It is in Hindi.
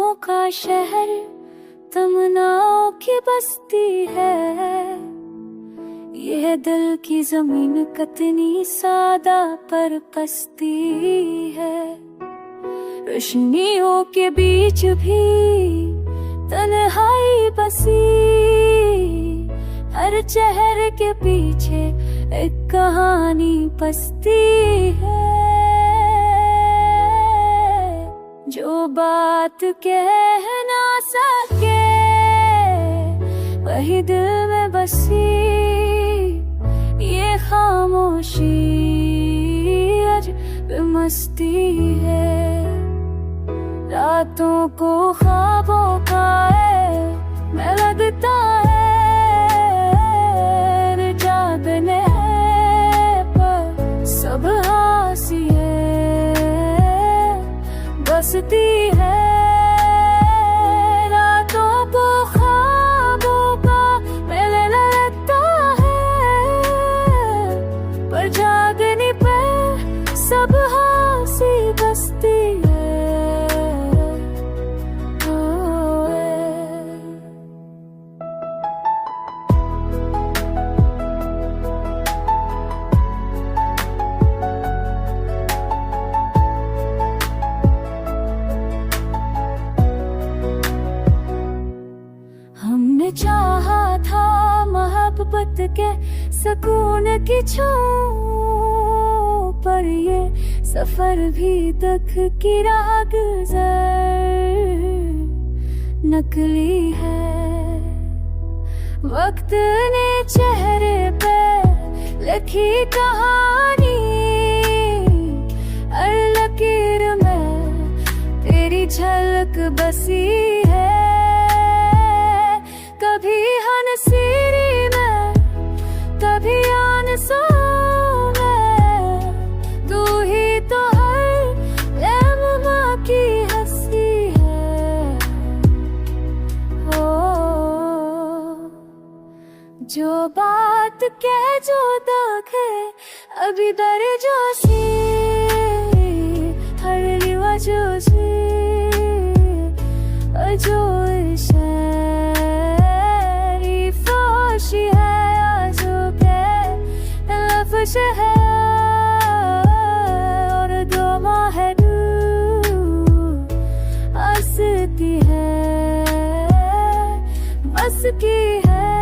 ख्वाबों का शहर तमन्नाओं की बस्ती है। यह दिल की जमीन कितनी सादा पर पस्ती है। रोशनियों के बीच भी तन्हाई बसी, हर चेहरे के पीछे एक कहानी बसती है। जो बात कह ना सके वही दिल में बसी, ये खामोशी अजब मस्ती है। रातों को ख्वाबों का मैं लगता है जागने पर सब हासी है बसती है। रातों को ख्वाबों का मेले लगता है, पर जागने पर सब हासी बसती है। हमने चाहा था मोहब्बत के सुकून की छांव, पर ये सफर भी दुख की राह गुजर नकली है। वक्त ने चेहरे पे लिखी कहानी, हर लकीर में तेरी झलक बसी है। कभी हंसीरी में कभी आंसू में, तू ही तो हर लम्हा की हंसी है। हो जो बात कह जो दागे अभी दर्जों से, हर रिवाजों से जो लफ्ज़ है और दो माहरू हंसती है बस की है।